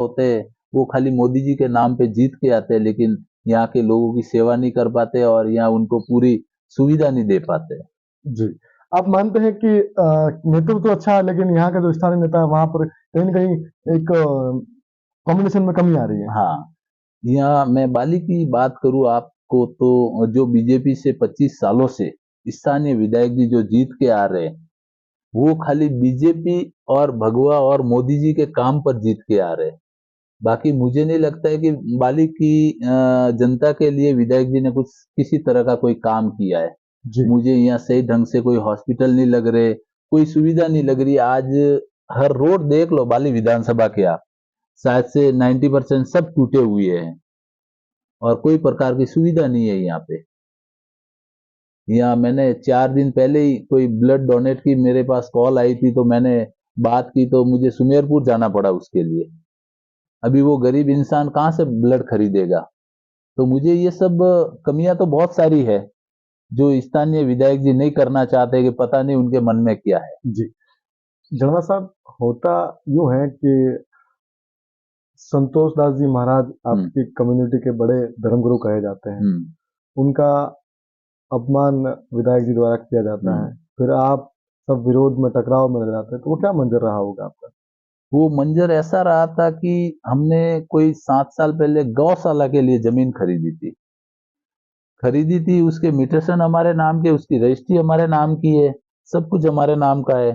होते हैं वो खाली मोदी जी के नाम पे जीत के आते हैं, लेकिन यहाँ के लोगों की सेवा नहीं कर पाते और यहाँ उनको पूरी सुविधा नहीं दे पाते। जी। आप मानते हैं कि नेतृत्व तो अच्छा है, लेकिन यहाँ का जो स्थानीय नेता है वहां पर कहीं ना कहीं एक कॉम्बिनेशन में कमी आ रही है। हाँ, यहाँ मैं बाली की बात करूँ आपको तो जो बीजेपी से 25 सालों से स्थानीय विधायक जी जो जीत के आ रहे हैं, वो खाली बीजेपी और भगवा और मोदी जी के काम पर जीत के आ रहे हैं। बाकी मुझे नहीं लगता है कि बाली की जनता के लिए विधायक जी ने कुछ किसी तरह का कोई काम किया है। जी। मुझे यहाँ सही ढंग से कोई हॉस्पिटल नहीं लग रहे, कोई सुविधा नहीं लग रही। आज हर रोड देख लो बाली विधानसभा के आप, शायद से 90% सब टूटे हुए हैं और कोई प्रकार की सुविधा नहीं है यहाँ पे। यहाँ मैंने 4 दिन पहले ही कोई ब्लड डोनेट की मेरे पास कॉल आई थी, तो मैंने बात की तो मुझे सुमेरपुर जाना पड़ा उसके लिए। अभी वो गरीब इंसान कहाँ से ब्लड खरीदेगा? तो मुझे ये सब कमियां तो बहुत सारी है जो स्थानीय विधायक जी नहीं करना चाहते, कि पता नहीं उनके मन में क्या है। जी। जनवा साहब, होता यूं है कि संतोष दास जी महाराज आपकी कम्युनिटी के बड़े धर्मगुरु कहे जाते हैं। उनका अपमान विधायक जी द्वारा किया जाता है, फिर आप सब विरोध में टकराव में लग जाते हैं, तो वो क्या मंजर रहा होगा आपका? वो मंजर ऐसा रहा था कि हमने कोई 7 साल पहले गौशाला के लिए जमीन खरीदी थी। उसके म्यूटेशन हमारे नाम के, उसकी रजिस्ट्री हमारे नाम की है, सब कुछ हमारे नाम का है।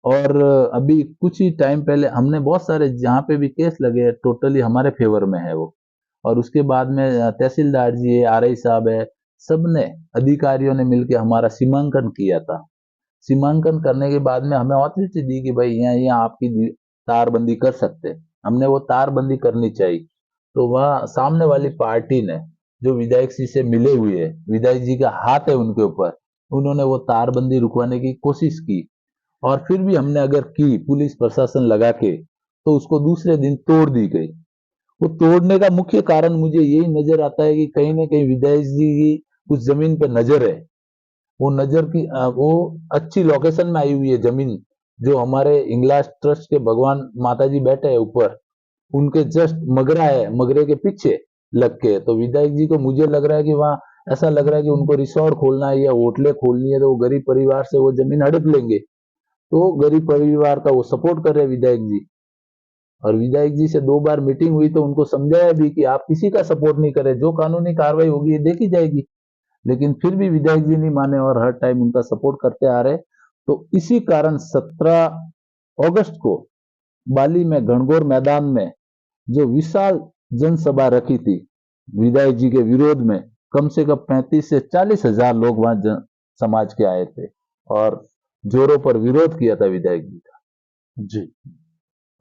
और अभी कुछ ही टाइम पहले हमने बहुत सारे जहाँ पे भी केस लगे हैं टोटली हमारे फेवर में है वो। और उसके बाद में तहसीलदार जी है, आरआई साहब है, सबने अधिकारियों ने मिलकर हमारा सीमांकन किया था। सीमांकन करने के बाद में हमें ऑथोरिटी दी कि भाई यहाँ आपकी तारबंदी कर सकते हैं। हमने वो तारबंदी करनी चाहिए, तो वह सामने वाली पार्टी ने जो विधायक जी से मिले हुए है, विधायक जी का हाथ है उनके ऊपर, उन्होंने वो तारबंदी रुकवाने की कोशिश की। और फिर भी हमने अगर की पुलिस प्रशासन लगा के, तो उसको दूसरे दिन तोड़ दी गई। वो तोड़ने का मुख्य कारण मुझे यही नजर आता है कि कहीं ना कहीं विधायक जी की उस जमीन पे नजर है। वो नजर की वो अच्छी लोकेशन में आई हुई है जमीन, जो हमारे इंग्लास ट्रस्ट के भगवान माता जी बैठे हैं ऊपर, उनके जस्ट मगरा है, मगरे के पीछे लग के। तो विधायक जी को मुझे लग रहा है कि वहाँ ऐसा लग रहा है कि उनको रिसोर्ट खोलना है या होटलें खोलनी है, तो वो गरीब परिवार से वो जमीन हड़प लेंगे। तो गरीब परिवार का वो सपोर्ट कर रहे हैं विधायक जी। और विधायक जी से 2 बार मीटिंग हुई तो उनको समझाया भी कि आप किसी का सपोर्ट नहीं करें, जो कानूनी कार्रवाई होगी ये देखी जाएगी। लेकिन फिर भी विधायक जी नहीं माने और हर टाइम उनका सपोर्ट करते आ रहे। तो इसी कारण 17 अगस्त को बाली में घनघोर मैदान में जो विशाल जनसभा रखी थी विधायक जी के विरोध में, कम से कम 35 से 40 हजार लोग वहां समाज के आए थे और जोरों पर विरोध किया था विधायक जी का। जी।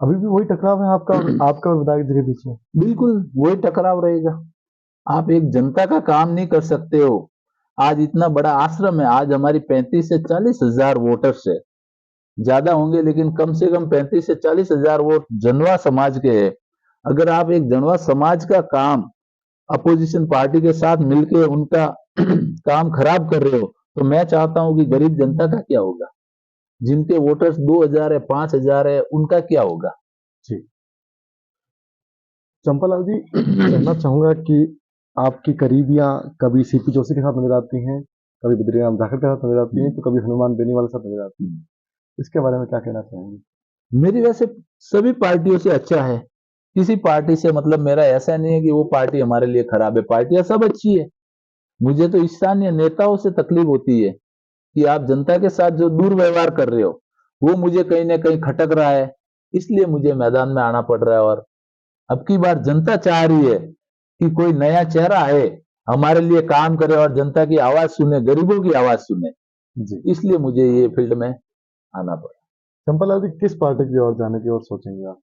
अभी भी वही टकराव है आपका आपका विधायक जी के बीच में? बिल्कुल वही टकराव रहेगा। आप एक जनता का काम नहीं कर सकते हो। आज इतना बड़ा आश्रम है, आज हमारी 35 से 40 हजार वोटर्स है, ज्यादा होंगे लेकिन कम से कम 35 से 40 हजार वोट जनवा समाज के हैं। अगर आप एक जनवा समाज का काम अपोजिशन पार्टी के साथ मिलके उनका काम खराब कर रहे हो, तो मैं चाहता हूं कि गरीब जनता का क्या होगा, जिनके वोटर्स 2000 है, 5000 है, उनका क्या होगा। जी। चंपालाल जी, जानना चाहूंगा कि आपकी करीबियां कभी सीपी जोशी के साथ नजर आती हैं, कभी बद्रीराम जाखड़ के साथ नजर आती हैं, तो कभी हनुमान बेनीवाल के साथ नजर आती हैं। इसके बारे में क्या कहना चाहेंगे? मेरी वैसे सभी पार्टियों से अच्छा है, किसी पार्टी से मतलब मेरा ऐसा नहीं है कि वो पार्टी हमारे लिए खराब है, पार्टियां सब अच्छी है। मुझे तो स्थानीय नेताओं से तकलीफ होती है कि आप जनता के साथ जो दुर्व्यवहार कर रहे हो वो मुझे कहीं ना कहीं खटक रहा है, इसलिए मुझे मैदान में आना पड़ रहा है। और अब की बार जनता चाह रही है कि कोई नया चेहरा है, हमारे लिए काम करे और जनता की आवाज सुने, गरीबों की आवाज सुने। जी। इसलिए मुझे ये फील्ड में आना पड़ा। चंपालाल जी, किस पार्टी की ओर जाने की ओर सोचेंगे आप?